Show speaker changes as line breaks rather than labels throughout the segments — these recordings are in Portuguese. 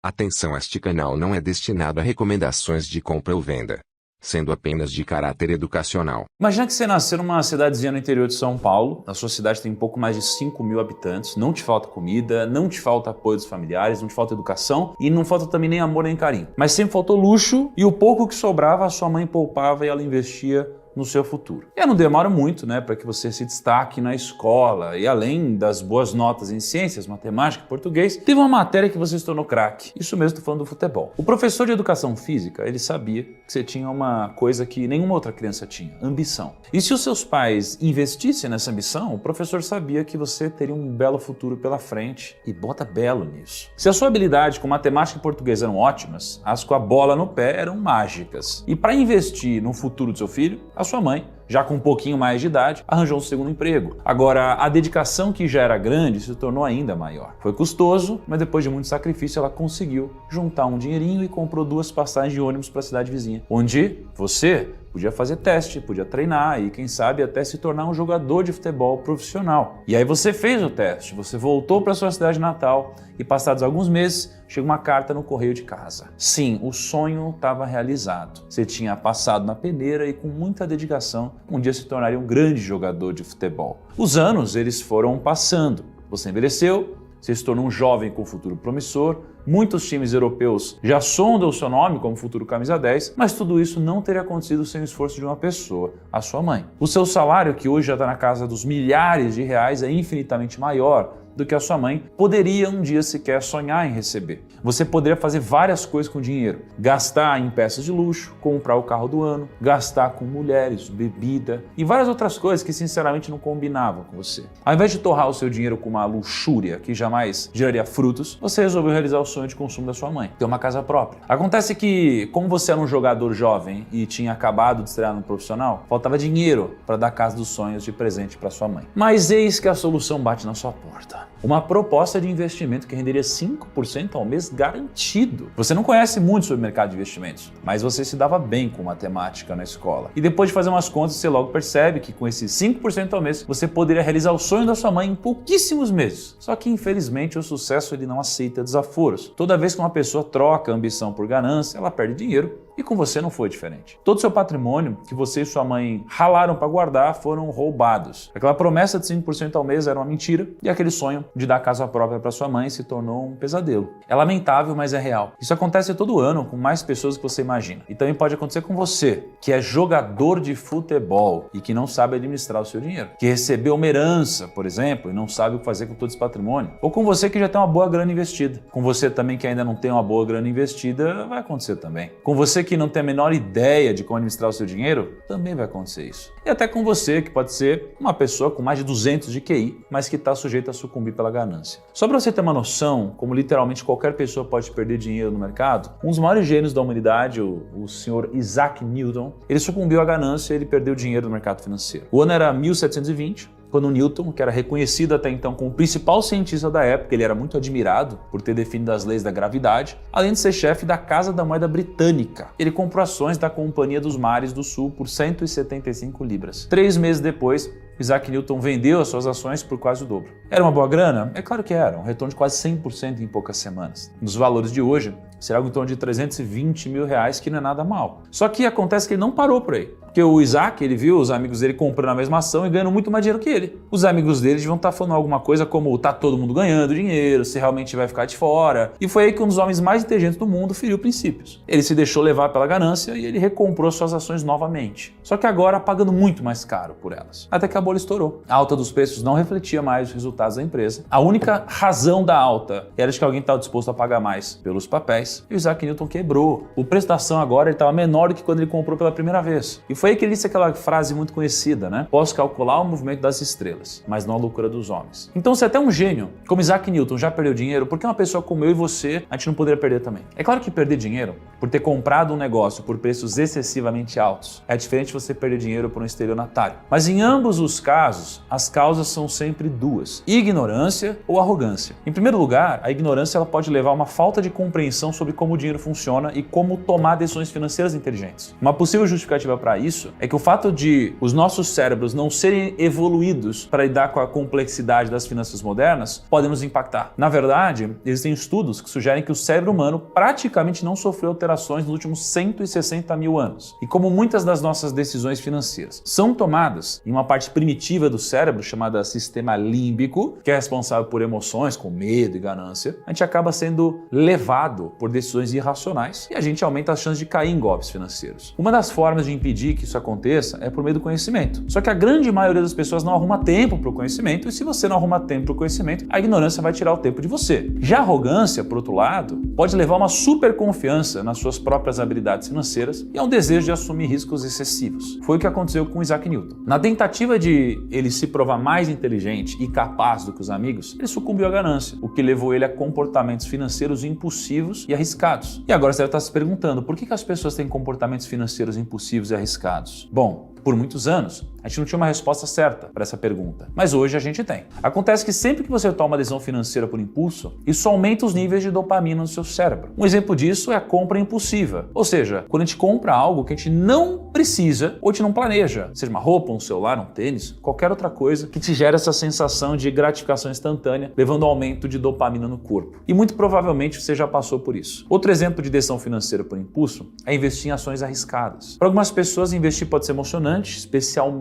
Atenção, este canal não é destinado a recomendações de compra ou venda, sendo apenas de caráter educacional.
Imagina que você nasceu numa cidadezinha no interior de São Paulo, a sua cidade tem um pouco mais de 5.000 habitantes, não te falta comida, não te falta apoio dos familiares, não te falta educação e não falta também nem amor nem carinho. Mas sempre faltou luxo e o pouco que sobrava a sua mãe poupava e ela investia no seu futuro. E não demora muito, para que você se destaque na escola e além das boas notas em ciências, matemática e português, teve uma matéria que você se tornou craque. Isso mesmo, estou falando do futebol. O professor de educação física, ele sabia que você tinha uma coisa que nenhuma outra criança tinha, ambição. E se os seus pais investissem nessa ambição, o professor sabia que você teria um belo futuro pela frente e bota belo nisso. Se a sua habilidade com matemática e português eram ótimas, as com a bola no pé eram mágicas. E para investir no futuro do seu filho, a sua mãe, já com um pouquinho mais de idade, arranjou um segundo emprego. Agora, a dedicação que já era grande se tornou ainda maior. Foi custoso, mas depois de muito sacrifício ela conseguiu juntar um dinheirinho e comprou 2 passagens de ônibus para a cidade vizinha, onde você podia fazer teste, podia treinar e quem sabe até se tornar um jogador de futebol profissional. E aí você fez o teste, você voltou para sua cidade natal e passados alguns meses chega uma carta no correio de casa. Sim, o sonho estava realizado. Você tinha passado na peneira e com muita dedicação um dia se tornaria um grande jogador de futebol. Os anos eles foram passando. Você envelheceu, você se tornou um jovem com futuro promissor, muitos times europeus já sondam o seu nome como futuro camisa 10, mas tudo isso não teria acontecido sem o esforço de uma pessoa, a sua mãe. O seu salário, que hoje já está na casa dos milhares de reais, é infinitamente maior do que a sua mãe poderia um dia sequer sonhar em receber. Você poderia fazer várias coisas com dinheiro. Gastar em peças de luxo, comprar o carro do ano, gastar com mulheres, bebida e várias outras coisas que sinceramente não combinavam com você. Ao invés de torrar o seu dinheiro com uma luxúria que jamais geraria frutos, você resolveu realizar o sonho de consumo da sua mãe, ter uma casa própria. Acontece que, como você era um jogador jovem e tinha acabado de estrear no profissional, faltava dinheiro para dar a casa dos sonhos de presente para sua mãe. Mas eis que a solução bate na sua porta. Uma proposta de investimento que renderia 5% ao mês garantido. Você não conhece muito sobre o mercado de investimentos, mas você se dava bem com matemática na escola. E depois de fazer umas contas, você logo percebe que com esses 5% ao mês, você poderia realizar o sonho da sua mãe em pouquíssimos meses. Só que infelizmente o sucesso ele não aceita desaforos. Toda vez que uma pessoa troca ambição por ganância, ela perde dinheiro. E com você não foi diferente. Todo o seu patrimônio que você e sua mãe ralaram para guardar foram roubados. Aquela promessa de 5% ao mês era uma mentira e aquele sonho de dar casa própria para sua mãe se tornou um pesadelo. É lamentável, mas é real. Isso acontece todo ano com mais pessoas do que você imagina. E também pode acontecer com você, que é jogador de futebol e que não sabe administrar o seu dinheiro. Que recebeu uma herança, por exemplo, e não sabe o que fazer com todo esse patrimônio. Ou com você que já tem uma boa grana investida. Com você também que ainda não tem uma boa grana investida, vai acontecer também. Com você que não tem a menor ideia de como administrar o seu dinheiro, também vai acontecer isso. E até com você, que pode ser uma pessoa com mais de 200 de QI, mas que está sujeita a sucumbir pela ganância. Só para você ter uma noção, como literalmente qualquer pessoa pode perder dinheiro no mercado, um dos maiores gênios da humanidade, o senhor Isaac Newton, ele sucumbiu à ganância e ele perdeu dinheiro no mercado financeiro. O ano era 1720, quando Newton, que era reconhecido até então como o principal cientista da época, ele era muito admirado por ter definido as leis da gravidade, além de ser chefe da Casa da Moeda Britânica. Ele comprou ações da Companhia dos Mares do Sul por 175 libras. 3 meses depois, Isaac Newton vendeu as suas ações por quase o dobro. Era uma boa grana? É claro que era, um retorno de quase 100% em poucas semanas. Nos valores de hoje, será algo em torno de 320 mil reais, que não é nada mal. Só que acontece que ele não parou por aí. Porque o Isaac, ele viu os amigos dele comprando a mesma ação e ganhando muito mais dinheiro que ele. Os amigos dele vão estar falando alguma coisa como tá todo mundo ganhando dinheiro, você realmente vai ficar de fora. E foi aí que um dos homens mais inteligentes do mundo feriu princípios. Ele se deixou levar pela ganância e ele recomprou suas ações novamente. Só que agora pagando muito mais caro por elas. Até que a bolha estourou. A alta dos preços não refletia mais os resultados da empresa. A única razão da alta era de que alguém estava disposto a pagar mais pelos papéis. E o Isaac Newton quebrou. O preço da ação agora estava menor do que quando ele comprou pela primeira vez. E foi aí que ele disse aquela frase muito conhecida, Posso calcular o movimento das estrelas, mas não a loucura dos homens. Então, se até um gênio como Isaac Newton já perdeu dinheiro, por que uma pessoa como eu e você, a gente não poderia perder também? É claro que perder dinheiro por ter comprado um negócio por preços excessivamente altos. É diferente você perder dinheiro por um estelionatário. Mas em ambos os casos, as causas são sempre duas: ignorância ou arrogância. Em primeiro lugar, a ignorância ela pode levar a uma falta de compreensão sobre como o dinheiro funciona e como tomar decisões financeiras inteligentes. Uma possível justificativa para isso é que o fato de os nossos cérebros não serem evoluídos para lidar com a complexidade das finanças modernas pode nos impactar. Na verdade, existem estudos que sugerem que o cérebro humano praticamente não sofreu alterações nos últimos 160 mil anos. E como muitas das nossas decisões financeiras são tomadas em uma parte primitiva do cérebro chamada sistema límbico, que é responsável por emoções como medo e ganância, a gente acaba sendo levado por decisões irracionais e a gente aumenta as chances de cair em golpes financeiros. Uma das formas de impedir que isso aconteça é por meio do conhecimento. Só que a grande maioria das pessoas não arruma tempo para o conhecimento, e se você não arruma tempo para o conhecimento, a ignorância vai tirar o tempo de você. Já a arrogância, por outro lado, pode levar a uma super confiança nas suas próprias habilidades financeiras e a um desejo de assumir riscos excessivos. Foi o que aconteceu com Isaac Newton. Na tentativa de ele se provar mais inteligente e capaz do que os amigos, ele sucumbiu à ganância, o que levou ele a comportamentos financeiros impulsivos e arriscados. E agora você deve estar se perguntando, por que as pessoas têm comportamentos financeiros impulsivos e arriscados? Bom, por muitos anos, a gente não tinha uma resposta certa para essa pergunta, mas hoje a gente tem. Acontece que sempre que você toma uma decisão financeira por impulso, isso aumenta os níveis de dopamina no seu cérebro. Um exemplo disso é a compra impulsiva, ou seja, quando a gente compra algo que a gente não precisa ou a gente não planeja, seja uma roupa, um celular, um tênis, qualquer outra coisa que te gera essa sensação de gratificação instantânea, levando ao aumento de dopamina no corpo. E muito provavelmente você já passou por isso. Outro exemplo de decisão financeira por impulso é investir em ações arriscadas. Para algumas pessoas, investir pode ser emocionante, especialmente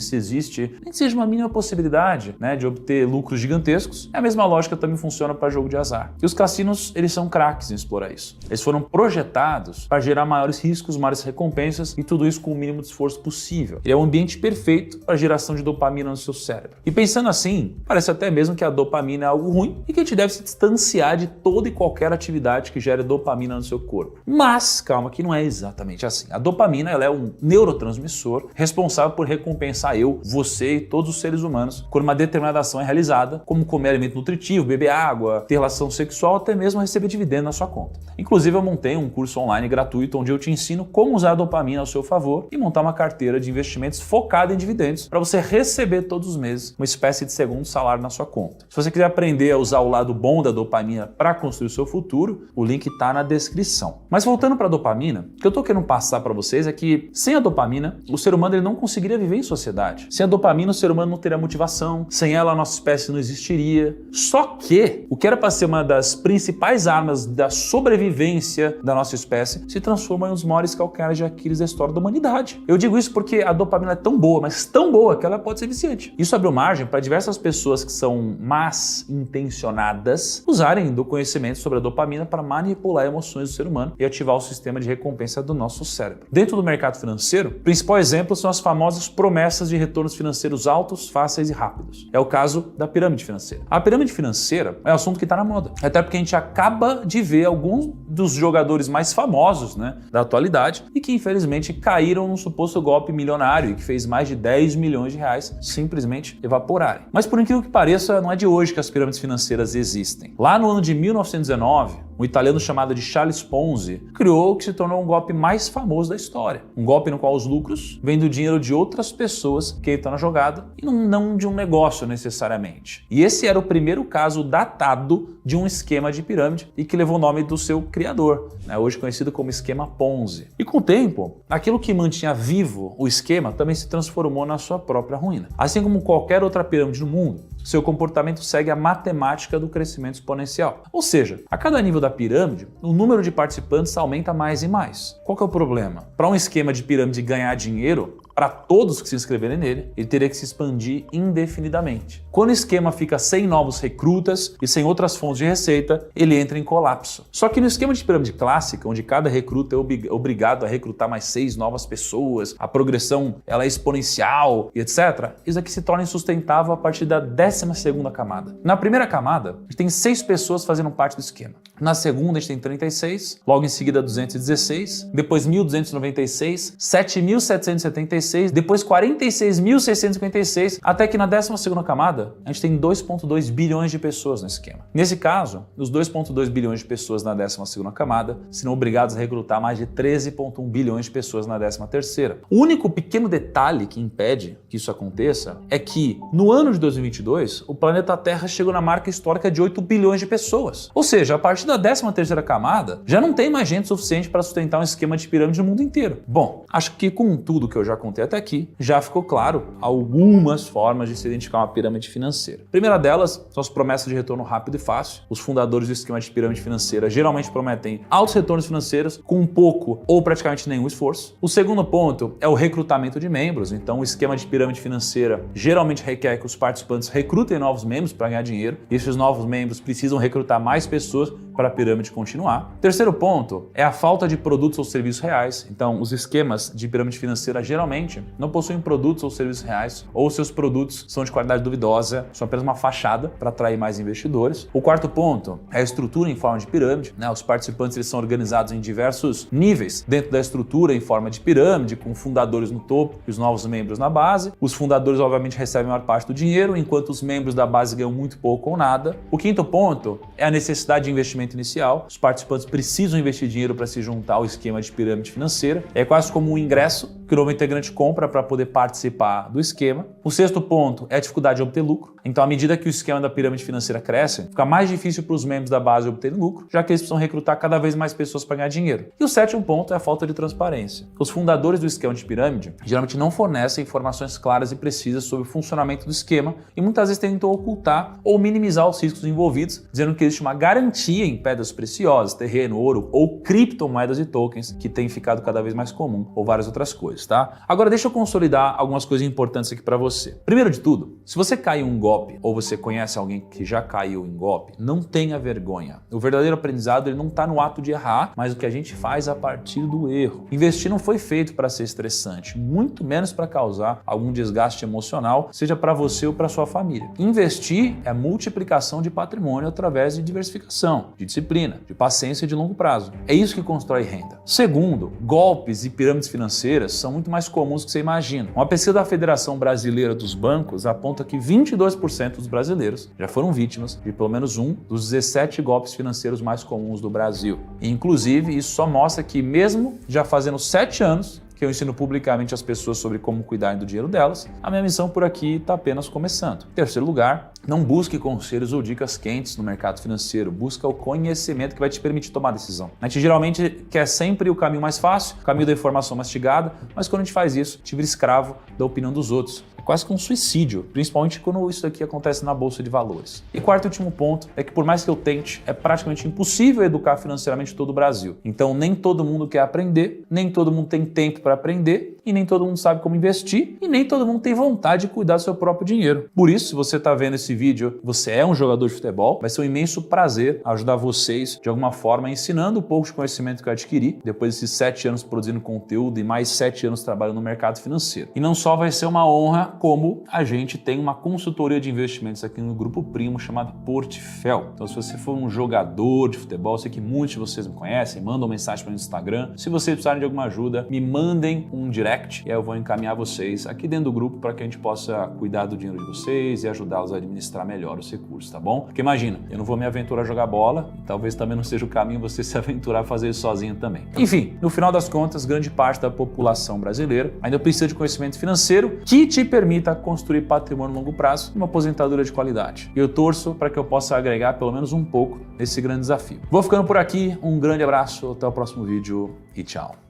se existe nem que seja uma mínima possibilidade, de obter lucros gigantescos. A mesma lógica também funciona para jogo de azar. E os cassinos, eles são craques em explorar isso. Eles foram projetados para gerar maiores riscos, maiores recompensas e tudo isso com o mínimo de esforço possível. Ele é um ambiente perfeito para a geração de dopamina no seu cérebro. E pensando assim, parece até mesmo que a dopamina é algo ruim e que a gente deve se distanciar de toda e qualquer atividade que gere dopamina no seu corpo. Mas, calma, que não é exatamente assim. A dopamina ela é um neurotransmissor responsável por recompensar eu, você e todos os seres humanos quando uma determinada ação é realizada, como comer alimento nutritivo, beber água, ter relação sexual, até mesmo receber dividendo na sua conta. Inclusive, eu montei um curso online gratuito onde eu te ensino como usar a dopamina ao seu favor e montar uma carteira de investimentos focada em dividendos para você receber todos os meses uma espécie de segundo salário na sua conta. Se você quiser aprender a usar o lado bom da dopamina para construir o seu futuro, o link está na descrição. Mas voltando para a dopamina, o que eu estou querendo passar para vocês é que sem a dopamina, o ser humano ele não conseguiria viver em sociedade. Sem a dopamina, o ser humano não teria motivação, sem ela a nossa espécie não existiria. Só que o que era para ser uma das principais armas da sobrevivência da nossa espécie se transforma em um dos maiores calcanhares de Aquiles da história da humanidade. Eu digo isso porque a dopamina é tão boa, mas tão boa que ela pode ser viciante. Isso abriu margem para diversas pessoas que são más intencionadas usarem do conhecimento sobre a dopamina para manipular emoções do ser humano e ativar o sistema de recompensa do nosso cérebro. Dentro do mercado financeiro, o principal exemplo são as famosas promessas de retornos financeiros altos, fáceis e rápidos. É o caso da pirâmide financeira. A pirâmide financeira é um assunto que está na moda. Até porque a gente acaba de ver alguns dos jogadores mais famosos da atualidade e que infelizmente caíram num suposto golpe milionário e que fez mais de 10 milhões de reais simplesmente evaporarem. Mas por incrível que pareça, não é de hoje que as pirâmides financeiras existem. Lá no ano de 1919, um italiano chamado de Charles Ponzi criou o que se tornou um golpe mais famoso da história. Um golpe no qual os lucros vêm do dinheiro de outras pessoas que estão na jogada e não de um negócio necessariamente. E esse era o primeiro caso datado de um esquema de pirâmide e que levou o nome do seu criador, hoje conhecido como esquema Ponzi. E com o tempo, aquilo que mantinha vivo o esquema também se transformou na sua própria ruína. Assim como qualquer outra pirâmide no mundo, seu comportamento segue a matemática do crescimento exponencial. Ou seja, a cada nível da pirâmide, o número de participantes aumenta mais e mais. Qual que é o problema? Para um esquema de pirâmide ganhar dinheiro, para todos que se inscreverem nele, ele teria que se expandir indefinidamente. Quando o esquema fica sem novos recrutas e sem outras fontes de receita, ele entra em colapso. Só que no esquema de pirâmide clássica, onde cada recruta é obrigado a recrutar mais 6 novas pessoas, a progressão ela é exponencial e etc., isso aqui se torna insustentável a partir da 12ª camada. Na primeira camada, a gente tem 6 pessoas fazendo parte do esquema. Na segunda, a gente tem 36, logo em seguida 216, depois 1296, 7776, 46, depois 46.656, até que na 12ª camada a gente tem 2,2 bilhões de pessoas no esquema. Nesse caso, os 2,2 bilhões de pessoas na 12ª camada serão obrigados a recrutar mais de 13,1 bilhões de pessoas na 13ª. O único pequeno detalhe que impede que isso aconteça é que no ano de 2022 o planeta Terra chegou na marca histórica de 8 bilhões de pessoas. Ou seja, a partir da 13ª camada já não tem mais gente suficiente para sustentar um esquema de pirâmide no mundo inteiro. Bom, acho que com tudo que eu já contei até aqui, já ficou claro algumas formas de se identificar uma pirâmide financeira. A primeira delas são as promessas de retorno rápido e fácil. Os fundadores do esquema de pirâmide financeira geralmente prometem altos retornos financeiros com pouco ou praticamente nenhum esforço. O segundo ponto é o recrutamento de membros. Então, o esquema de pirâmide financeira geralmente requer que os participantes recrutem novos membros para ganhar dinheiro, e esses novos membros precisam recrutar mais pessoas para a pirâmide continuar. Terceiro ponto é a falta de produtos ou serviços reais. Então, os esquemas de pirâmide financeira geralmente não possuem produtos ou serviços reais, ou seus produtos são de qualidade duvidosa, são apenas uma fachada para atrair mais investidores. O quarto ponto é a estrutura em forma de pirâmide. Os participantes eles são organizados em diversos níveis dentro da estrutura em forma de pirâmide, com fundadores no topo e os novos membros na base. Os fundadores, obviamente, recebem a maior parte do dinheiro, enquanto os membros da base ganham muito pouco ou nada. O quinto ponto é a necessidade de investimento inicial. Os participantes precisam investir dinheiro para se juntar ao esquema de pirâmide financeira. É quase como um ingresso que o novo integrante compra para poder participar do esquema. O sexto ponto é a dificuldade de obter lucro. Então, à medida que o esquema da pirâmide financeira cresce, fica mais difícil para os membros da base obterem lucro, já que eles precisam recrutar cada vez mais pessoas para ganhar dinheiro. E o sétimo ponto é a falta de transparência. Os fundadores do esquema de pirâmide geralmente não fornecem informações claras e precisas sobre o funcionamento do esquema e muitas vezes tentam ocultar ou minimizar os riscos envolvidos, dizendo que existe uma garantia em pedras preciosas, terreno, ouro ou criptomoedas e tokens, que tem ficado cada vez mais comum, ou várias outras coisas, tá? Agora deixa eu consolidar algumas coisas importantes aqui para você. Primeiro de tudo, se você caiu em um golpe ou você conhece alguém que já caiu em golpe, não tenha vergonha. O verdadeiro aprendizado ele não está no ato de errar, mas o que a gente faz a partir do erro. Investir não foi feito para ser estressante, muito menos para causar algum desgaste emocional, seja para você ou para sua família. Investir é a multiplicação de patrimônio através de diversificação, de disciplina, de paciência e de longo prazo. É isso que constrói renda. Segundo, golpes e pirâmides financeiras são muito mais comuns do que você imagina. Uma pesquisa da Federação Brasileira dos Bancos aponta que 22% dos brasileiros já foram vítimas de pelo menos um dos 17 golpes financeiros mais comuns do Brasil. E, inclusive, isso só mostra que mesmo já fazendo 7 anos que eu ensino publicamente às pessoas sobre como cuidarem do dinheiro delas, a minha missão por aqui está apenas começando. Em terceiro lugar, não busque conselhos ou dicas quentes no mercado financeiro, busca o conhecimento que vai te permitir tomar decisão. A gente geralmente quer sempre o caminho mais fácil, o caminho da informação mastigada, mas quando a gente faz isso, a gente vira escravo da opinião dos outros. É quase que um suicídio, principalmente quando isso aqui acontece na Bolsa de Valores. E quarto e último ponto é que por mais que eu tente, é praticamente impossível educar financeiramente todo o Brasil. Então nem todo mundo quer aprender, nem todo mundo tem tempo para aprender, e nem todo mundo sabe como investir, e nem todo mundo tem vontade de cuidar do seu próprio dinheiro. Por isso, se você está vendo esse vídeo, você é um jogador de futebol, vai ser um imenso prazer ajudar vocês, de alguma forma, ensinando um pouco de conhecimento que eu adquiri, depois desses 7 anos produzindo conteúdo e mais 7 anos trabalhando no mercado financeiro. E não só vai ser uma honra, como a gente tem uma consultoria de investimentos aqui no Grupo Primo chamado Portfel. Então, se você for um jogador de futebol, eu sei que muitos de vocês me conhecem, mandam mensagem para o Instagram. Se vocês precisarem de alguma ajuda, me mandem um direct e aí eu vou encaminhar vocês aqui dentro do grupo para que a gente possa cuidar do dinheiro de vocês e ajudá-los a administrar melhor os recursos, tá bom? Porque imagina, eu não vou me aventurar a jogar bola e talvez também não seja o caminho você se aventurar a fazer isso sozinho também. Enfim, no final das contas, grande parte da população brasileira ainda precisa de conhecimento financeiro que te permita construir patrimônio a longo prazo e uma aposentadoria de qualidade. E eu torço para que eu possa agregar pelo menos um pouco nesse grande desafio. Vou ficando por aqui, um grande abraço, até o próximo vídeo e tchau.